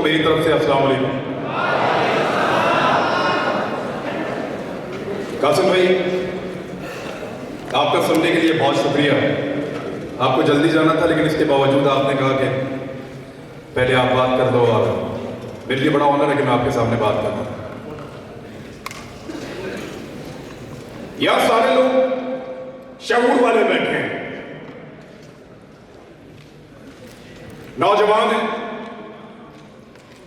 मेरी तरफ से अस्सलाम वालेकुम। कासिम भाई, आपका सुनने के लिए बहुत शुक्रिया। आपको जल्दी जाना था, लेकिन इसके बावजूद आपने कहा कि पहले आप बात कर दो, और मेरे लिए बड़ा ऑनर है कि मैं आपके सामने बात कर रहा हूं। यहां सारे लोग शऊर वाले बैठे हैं, नौजवान हैं,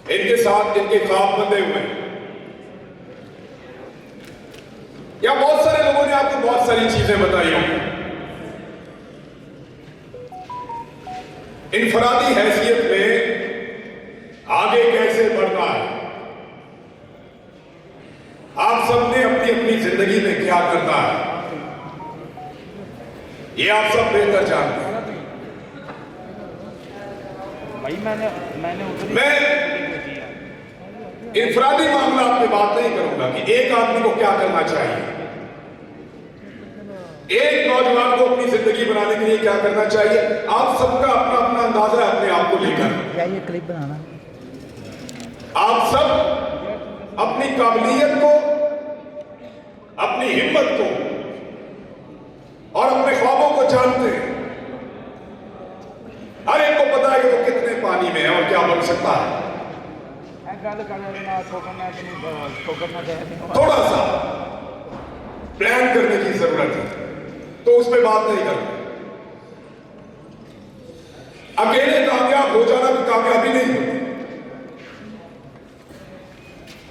इनके साथ इनके ख्वाब बंधे हुए हैं। या बहुत सारे लोगों ने आपको बहुत सारी चीजें बताई होंगी। इनफरादी हैसियत में आगे कैसे बढ़ना है, आप सबने अपनी अपनी जिंदगी में क्या करना है, ये आप सब बेहतर जानते हैं। भाई मैंने मैं इनफरादी मामला पे बात नहीं करूंगा कि एक आदमी को क्या करना चाहिए, एक नौजवान को अपनी जिंदगी बनाने के लिए क्या करना चाहिए। आप सबका अपना अपना अंदाजा है अपने आप को लेकर। क्या ये क्लिप बनाना, आप सब अपनी काबिलियत को, अपनी हिम्मत को और अपने ख्वाबों को जानते हैं। हर एक को पता है कि वो कितने पानी में है और क्या बन सकता है। थोड़ा सा प्लान करने की जरूरत है, तो उस पर बात नहीं करते। अकेले कामयाब हो जाना भी कामयाबी नहीं होती।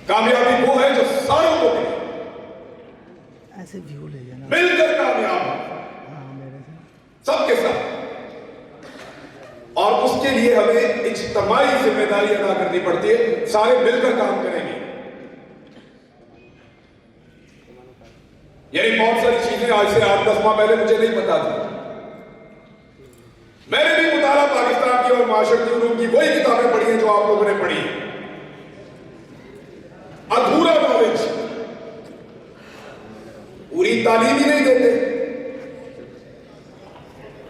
कामयाबी वो है जो सारों को मिले, ऐसे व्यू ले जाना, मिलकर कामयाब हो, मेरे से सबके साथ। और उसके लिए हमें इज्तिमाई जिम्मेदारी अदा करनी पड़ती है, सारे मिलकर काम करेंगे। यानी बहुत सारी चीजें आज से 8-10 माह पहले मुझे नहीं पता थी। मैंने भी मुताला पाकिस्तान की और माशरती उलूम की वही किताबें पढ़ी हैं जो आप लोगों ने पढ़ी है। अधूरा नॉलेज, पूरी तालीम ही नहीं देते,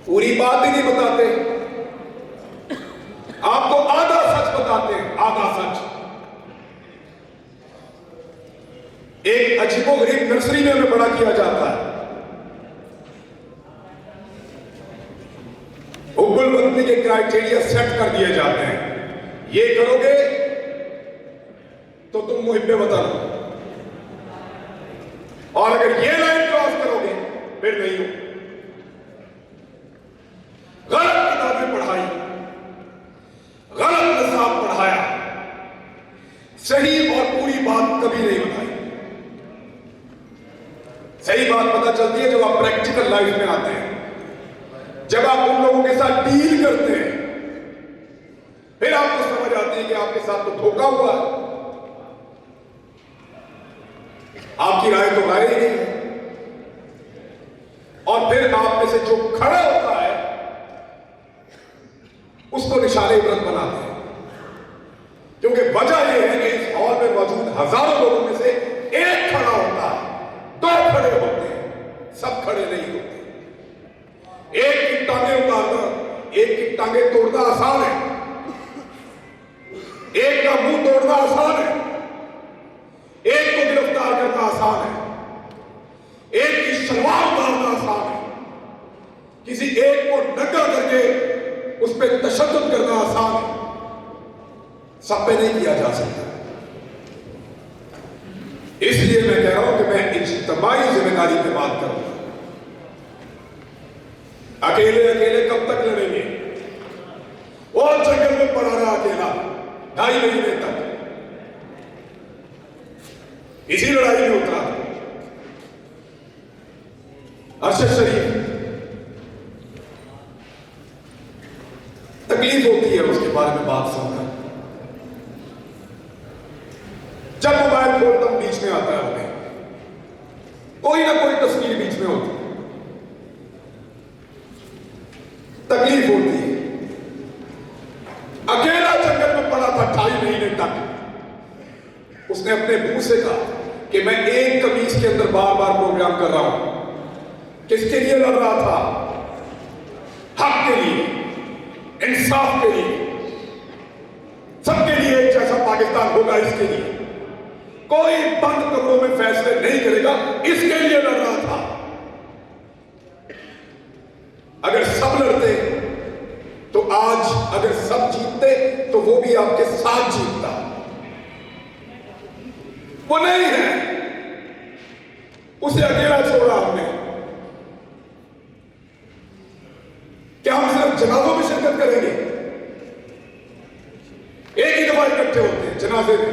पूरी बात ही नहीं बताते, आपको आधा सच बताते हैं, आधा सच। एक अजीबोगरीब नर्सरी में हमें बड़ा किया जाता है। हुब्बुल वतनी के क्राइटेरिया सेट कर दिए जाते हैं, ये करोगे तो तुम मुहिब्बे वतन हो, और अगर ये लाइन क्रॉस करोगे फिर नहीं हो। गलत किताबें पढ़ाई, गलत निसाब पढ़ाया, सही और पूरी बात कभी नहीं बताई। सही बात पता चलती है जब आप प्रैक्टिकल लाइफ में आते हैं, जब आप उन लोगों के साथ डील करते हैं, फिर आपको समझ आती है कि आपके साथ तो धोखा हुआ है। आपकी राय तो राय ही नहीं है। और फिर आप में से जो खड़ा होता है उसको निशाने इबरत बनाते हैं, क्योंकि वजह यह है कि इस हॉल में मौजूद हजारों लोगों में से एक खड़ा होता है, दो खड़े होते हैं, सब खड़े नहीं होते। एक की टांगे उतारना, एक की टांगे तोड़ना आसान है, एक का मुंह तोड़ना आसान है, एक को गिरफ्तार करना आसान है, एक की सलवार उतारना आसान है, किसी एक को नंगा करके उस पर तशद्दुद करना आसान है, सब पे नहीं किया जा सकता। इसलिए मैं कह रहा हूं कि मैं इज्तिमाई जिम्मेदारी पे बात करूंगा। अकेले अकेले कब तक लड़ेंगे? और जंगल में पड़ा रहा अकेला 2.5 महीने तक, इसी लड़ाई में उतरा अरशद शरीफ। तकलीफ होती है उसके बारे में बात सुनकर। जब मोबाइल खोलता हूं बीच में आता है हमें कोई ना कोई तस्वीर बीच में होती है, तकलीफ होती है। अकेला जंगल में पड़ा था 2.5 महीने तक। उसने अपने मुंह से कहा कि मैं एक कमीज के अंदर बार बार प्रोग्राम कर रहा हूं। किसके लिए लड़ रहा था? हक के लिए, इंसाफ के लिए, सबके लिए एक जैसा पाकिस्तान होगा, इसके लिए कोई बंद कमरों में फैसले नहीं करेगा, इसके लिए लड़ रहा था। अगर सब लड़ते तो आज, अगर सब जीतते तो वो भी आपके साथ जीतता। वो नहीं है, उसे अकेला छोड़ा हमने। क्या हम सिर्फ जनाजों में शिरकत करेंगे? एक ही दफा इकट्ठे होते हैं जनाजे में,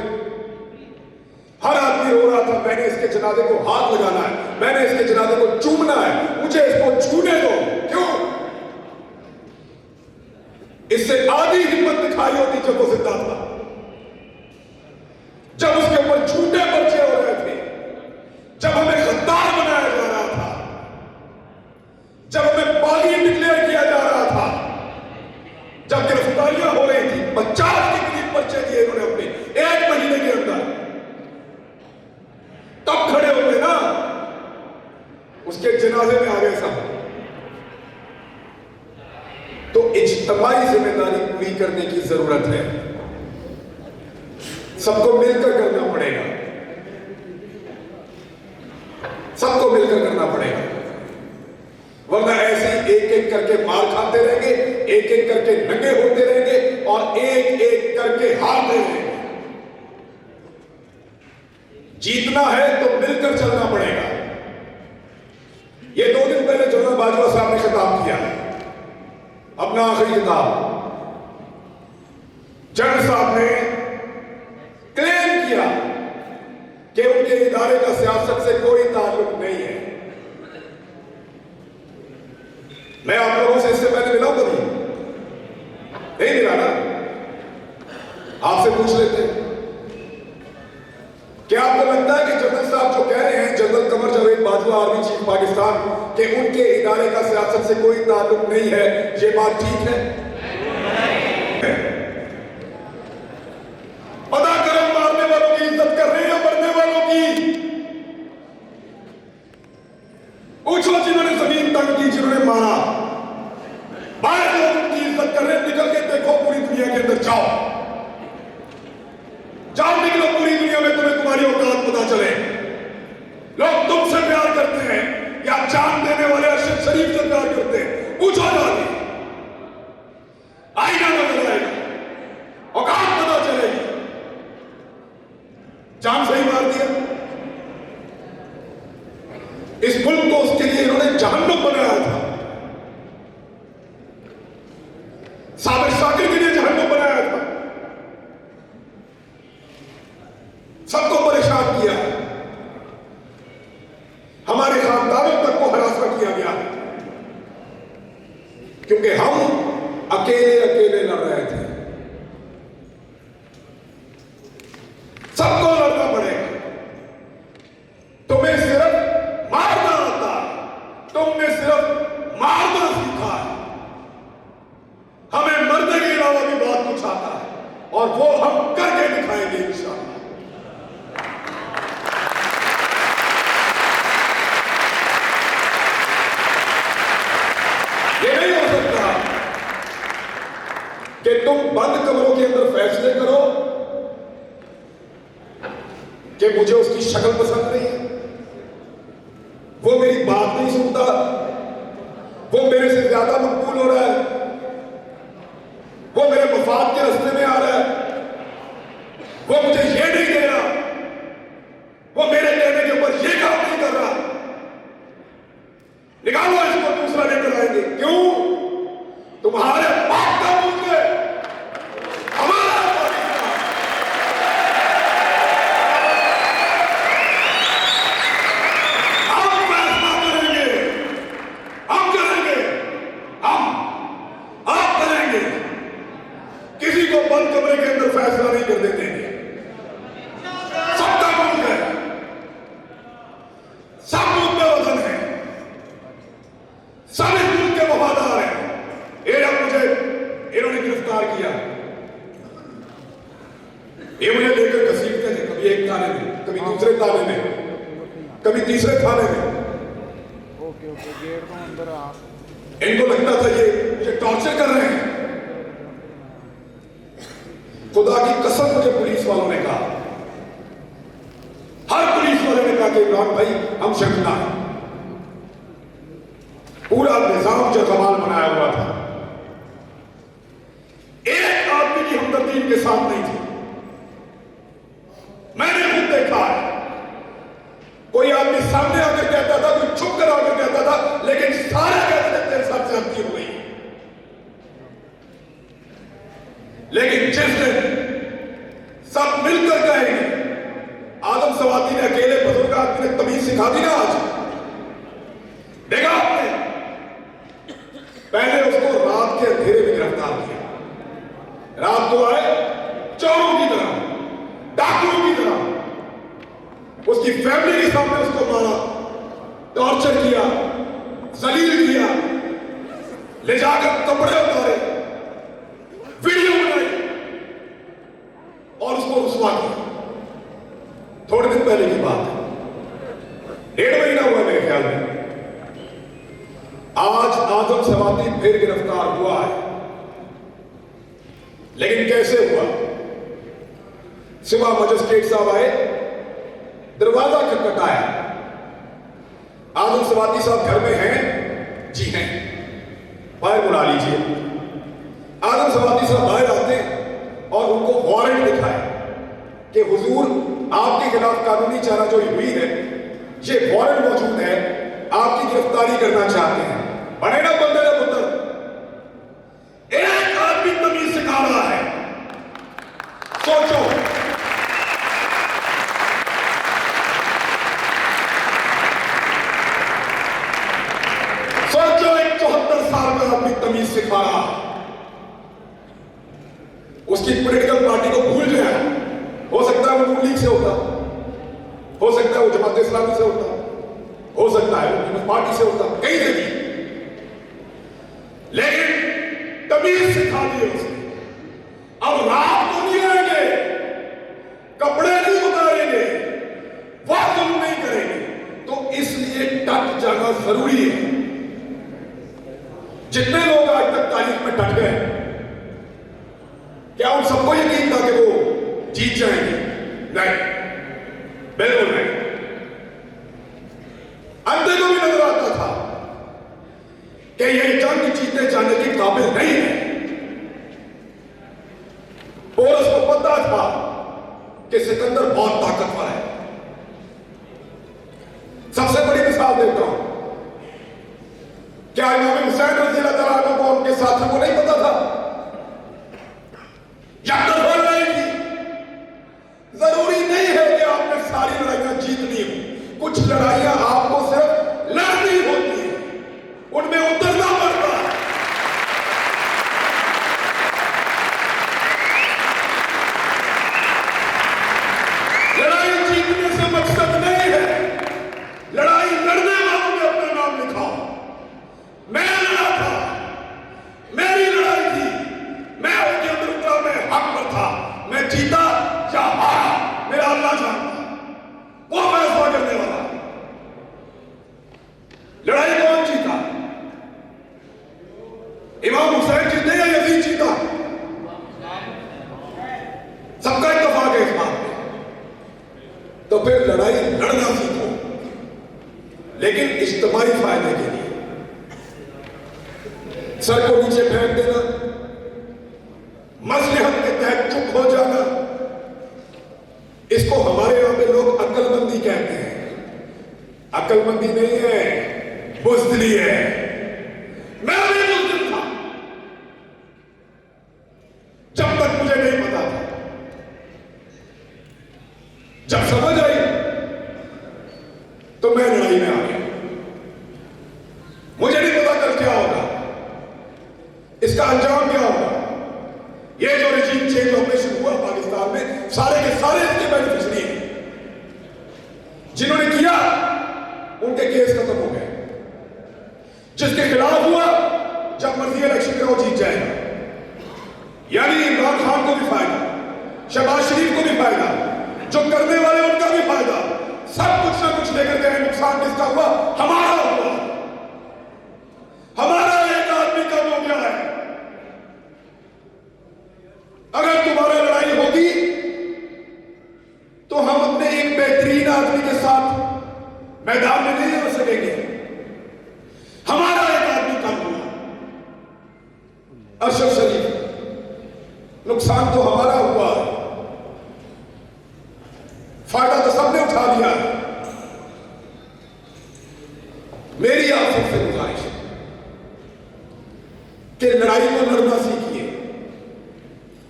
हर आदमी रो रहा था मैंने इसके जनाजे को हाथ लगाना है, मैंने इसके जनाजे को चूमना है, मुझे इसको छूने दो। क्यों? इससे आधी हिम्मत दिखाई होती जब वो जिंदा था, जब उसके ऊपर झूठे पर्चे हो रहे थे, जब हमें गद्दार बनाया जा रहा था, जब हमें बागी डिक्लेयर किया जा रहा था, जब गिरफ्तारियां हो रही थी। 50 के करीब पर्चे दिए इन्होंने अपने 1 महीने के अंदर। तब खड़े होते ना, उसके जनाजे में आ गए सब। तो इज्तिमाई जिम्मेदारी पूरी करने की जरूरत है, सबको मिलकर करना पड़ेगा, सबको मिलकर करना पड़ेगा, वरना ऐसे एक एक करके मार खाते रहेंगे, एक एक करके नंगे होते रहेंगे और एक एक करके हारते रहेंगे। जीतना है तो मिलकर चलना पड़ेगा। ये 2 दिन पहले जनरल बाजवा साहब ने खिताब किया, अपना आखिरी खिताब। जनरल साहब ने क्लेम किया कि उनके इदारे का सियासत से कोई ताल्लुक नहीं है। मैं आप लोगों से इससे पहले मिला कभी नहीं मिला ना? आपसे पूछ लेते हैं, क्या आपको लगता है कि जनरल साहब जो कह रहे हैं, general Qamar Javed Bajwa army chief Pakistan, कि उनके इदारे का सियासत से कोई ताल्लुक नहीं है, ये बात ठीक है? पता करो मारने वालों की इज्जत कर रहे हैं या मरने वालों की? पूछो जिन्होंने जमीन तंग की, जिन्होंने मारा, बाहर लोग उनकी इज्जत कर रहे हैं। निकल के देखो पूरी दुनिया के अंदर, जाओ जाओ, निकलो पूरी दुनिया में, तुम्हें तुम्हारी औकात पता चले। लोग तुमसे प्यार करते हैं या जान देने वाले अरशद शरीफ से प्यार करते हैं? पूछो जाके, आईना नजर आएगा, औकात पता चलेगी। जान से ही मार दिया। इस मुल्क को उसके लिए इन्होंने जहन्नुम बनाया था, साबिर शाकिर के लिए जहन्नुम बनाया था, सबको परेशान किया, हमारे खानदानों तक को हरासा किया गया, क्योंकि हम अकेले अकेले लड़ रहे थे। सबको लड़ना पड़ेगा। तुम्हें सिर्फ मारना आता, तुमने सिर्फ मारना सीखा है, हमें मरने के अलावा भी बहुत कुछ आता है, और वो हम करके दिखाएंगे इंशाअल्लाह। ये नहीं हो सकता कि तुम बंद कमरों के अंदर फैसले करो कि मुझे उसकी शक्ल पसंद नहीं है, वो मेरी बात नहीं सुनता, वो मेरे से ज्यादा मकबूल हो रहा है, वो मेरे मफाद के रास्ते में आ रहा है, वो मुझे ये नहीं दे रहा, वो मेरे कहने के ऊपर ये काम नहीं कर रहा, निकालो इसको, दूसरा लेकर आएंगे। क्यों? तुम्हारे बाप का मुल्क है, हमारा पाकिस्तान। हम फैसला करेंगे, हम करेंगे, आप करेंगे। किसी को बंद कमरे के अंदर फैसला नहीं कर देते हैं। सबका मुल्क है, सब मुद्दे वतन है, सब इस मुल्क के वफादार हैं। ये अब मुझे इन्होंने गिरफ्तार किया, ये मुझे लेकर घसीटते थे, कभी एक थाने में, कभी दूसरे थाने में, कभी तीसरे थाने में। ओके ओके, गेट तो अंदर आ। इनको लगता था ये मुझे टॉर्चर कर रहे हैं, खुदा की कसम मुझे पुलिस वालों ने कहा, हर पुलिस वाले ने कहा कि इमरान भाई हम शर्मिंदा हैं। पूरा निजाम जो कमाल बनाया हुआ था, एक आदमी की हमदर्दी इनके साथ नहीं थी। मैंने खुद देखा है, कोई आदमी सामने आकर कहता था, कोई छुप कर आकर कहता था, लेकिन सारे कहते थे तेरे साथ ज्यादती हो गई। लेकिन जिस दिन सब मिलकर कहेंगे, आदम सवाती ने अकेले बुजुर्ग आदमी ने तमीज सिखा दी ना। आज देखा आपने, पहले उसको रात के अंधेरे में गिरफ्तार किया, रात को आए चोरों की तरह, डाकुओं की तरह, उसकी फैमिली के सामने उसको मारा, टॉर्चर किया, जलील किया, ले जाकर कपड़े उतारे, वीडियो बनाई और उसको रुसवा किया। थोड़े दिन पहले की बात है, 1.5 महीना हुआ मेरे ख्याल में। आज आदम सवाती फिर गिरफ्तार हुआ है, लेकिन कैसे हुआ? सुबह मजिस्ट्रेट साहब आए, दरवाजा खटखटाया, आदम सवाती साहब घर में हैं? जी हैं। बाहर बुला लीजिए। आदम सवाती साहब बाहर आते और उनको वारंट दिखाए कि हुजूर आपके खिलाफ कानूनी चाराजोई हुई है, ये वारंट मौजूद है, आपकी गिरफ्तारी करना चाहते हैं। बने ना बंदे ना पुत्र, एक आदमी तमीज सिखा रहा है। सोचो, एक 74 साल का आदमी तमीज सिखा रहा है। उसकी पॉलिटिकल पार्टी को भूल गया। हो सकता है वो नून लीग से होता, हो सकता है वो जमात इस्लामी से होता, हो सकता है वो पीपल्स पार्टी से होता, कहीं से भी, लेकिन तमीज सिखा दी उसने। अब रात को नहीं आएंगे, कपड़े नहीं उतारेंगे, वह जुल्म नहीं करेंगे। तो इसलिए डट जाना जरूरी है। जितने लोग आज तक तारीख में डट गए, क्या उन सबको यकीन था कि वो जीत जाएंगे? नहीं, बिल्कुल नहीं। अंधे को भी नजर आता था कि यह जंग जीते जाने के काबिल नहीं है। पोरस को पता था कि सिकंदर बहुत ताकतवर है। सबसे बड़ी मिसाल देता हूं, क्या इमाम हुसैन रज़ी अल्लाह तआला को उनके साथियों को नहीं पता था? यकतरफा लड़ाई थी। जरूरी नहीं है कि आपने सारी लड़ाइयां जीतनी हो, कुछ लड़ाइयां आपको सिर्फ लड़नी होती है, उनमें उतरना पड़ता है। लड़ाई जीतने से मकसद नहीं है, लड़ाई लड़ने वालों ने अपना नाम लिखा। मैं लड़ा था, मेरी लड़ाई थी, मैं उसके अंदर उतरा, मैं हक पर था, मैं जीता या हारा मेरा अल्लाह जानता, वो फैसला करने वाला। लड़ाई कौन जीता? इमाम हुसैन जीते या यजीद जीता? सबका इत्तेफाक है इस बात में। तो फिर लड़ाई लड़ना सीखो, लेकिन इज्तिमाई फायदे के लिए। सर को नीचे फेंक देना, मसलहत के तहत चुप हो जाना, इसको हमारे यहां पे लोग अक्लमंदी कहते हैं। अक्लमंदी नहीं है, बुज़दिली है। मैं भी बुज़दिल था जब तक मुझे नहीं पता था। जब समझ आई तो मैं लड़ाई में आ गया। मुझे नहीं पता कल क्या होगा, इसका अंजाम क्या होगा। ये जो रेजिम चेंज ऑपरेशन हुआ पाकिस्तान में, सारे के सारे इसके बेनिफिशियरी हैं। जिन्होंने किया उनके केस खत्म हो गए। जिसके खिलाफ हुआ, जब मर्जी इलेक्शन में वो जीत जाएगा। यानी इमरान खान को भी फायदा, शहबाज शरीफ को भी फायदा, जो करने वाले उनका भी फायदा। सब कुछ ना कुछ लेकर गए। नुकसान किसका हुआ? हमारा हुआ। हमारा एक आदमी कम हो गया है। अगर तुम्हारा लड़ाई तो हम अपने एक बेहतरीन आदमी के साथ मैदान में नहीं हो सकेंगे। हमारा एक आदमी कम हुआ, अरशद शरीफ, नुकसान तो हमारा हुआ, फायदा तो सबने उठा लिया। मेरी आप सबसे गुजारिश है कि लड़ाई को लड़ना सीखिए,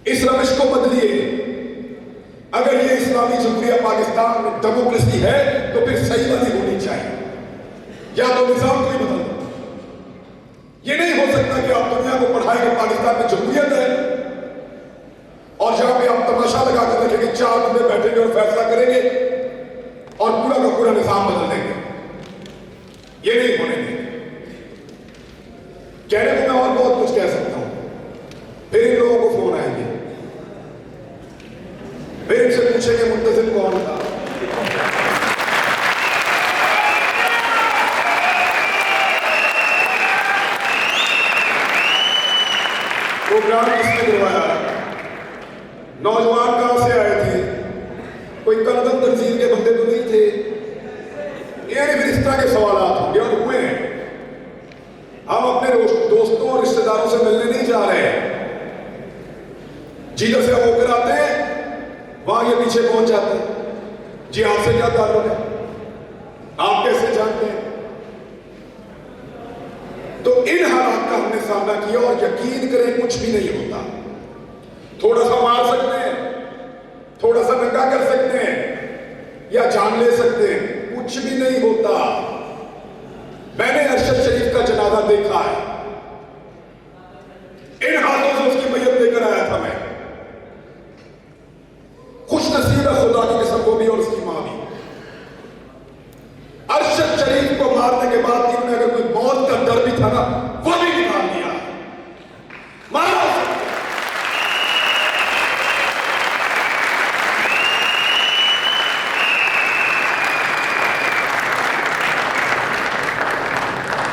इस रविश को बदलिए। अगर ये इस्लामी जमहूरिया पाकिस्तान में डेमोक्रेसी है तो फिर सही वाली होनी चाहिए, या तो निजाम को ही बदल दो। ये नहीं हो सकता कि आप दुनिया को पढ़ाएं कि पाकिस्तान में जमहूरियत है और जहां पे आप तमाशा लगा कर रखेंगे, 4 बंदे बैठेंगे और फैसला करेंगे और पूरा का पूरा निजाम बदल देंगे। ये नहीं होने देंगे। कहने को मैं और बहुत कुछ कह सकता हूं, फिर इन लोगों को फोन आएंगे, फिर इनसे पूछेंगे मुंतजिम कौन था। प्रोग्राम किसने करवाया, नौजवान कहां से आए थे, कोई कलदम तंजीम के बंदे तो नहीं थे। ये फिर इस तरह के सवाल होंगे और हुए हैं। हम अपने दोस्तों और रिश्तेदारों से मिलने नहीं जा रहे हैं, जिधर से होकर आते हैं वहां ये पीछे पहुंच जाते हैं। जी आपसे क्या ताल्लुक है, आप कैसे जानते हैं? तो इन हालात का हमने सामना किया और यकीन करें कुछ भी नहीं होता। थोड़ा सा मार सकते हैं, थोड़ा सा नंगा कर सकते हैं या जान ले सकते हैं, कुछ भी नहीं होता। मैंने अरशद शरीफ का जनाजा देखा है, इन हाथों से उसकी मैयत लेकर आया था मैं। खुश नसीब है खुदा की कसम को भी और उसकी मां भी। अरशद शरीफ को मारने के बाद इनमें अगर कोई मौत का डर भी था ना, वो भी निकाल दिया। मारो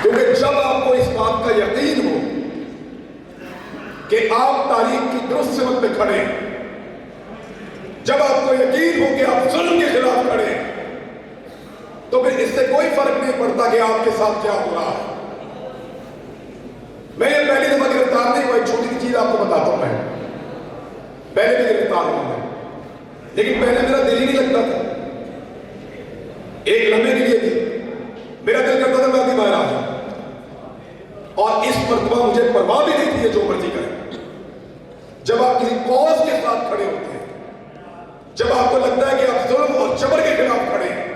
क्योंकि जब आपको इस बात का यकीन हो कि आप तारीख की दुरुस्त सिमत में खड़े हैं, जब आपको यकीन हो कि आप जुल्म के खिलाफ खड़े हैं, तो फिर इससे कोई फर्क नहीं पड़ता कि आपके साथ क्या हो रहा है। मैं ये पहली दफा गिरफ्तार नहीं हुआ, एक छोटी सी चीज आपको बताता हूं। मैं पहले भी गिरफ्तार हुआ मैं, लेकिन पहले मेरा दिल ही नहीं लगता था। एक लम्हे के लिए भी मेरा दिल करता था मैं अभी बाहर आ जाऊं, और इस मर्तबा मुझे परवाह भी नहीं थी जो मर्जी करें। जब आप किसी कौज के साथ खड़े होते हैं, जब आपको लगता है कि आप जुल्म और जबर के खिलाफ खड़े हैं,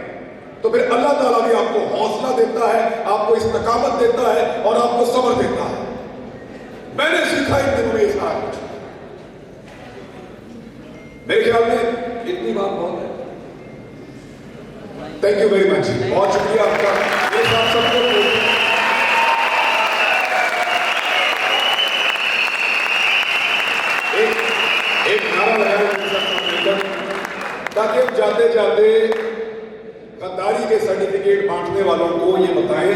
तो फिर अल्लाह ताला भी आपको हौसला देता है, आपको इस्तकामत देता है और आपको सब्र देता है। मैंने सीखा इन दिनों में ये सारा कुछ। मेरे ख्याल में इतनी बात बहुत है। थैंक यू वेरी मच, बहुत शुक्रिया आपका। ये साथ सबको एक नारा लगाया ताकि हम जाते जाते गद्दारी के सर्टिफिकेट बांटने वालों को ये बताएं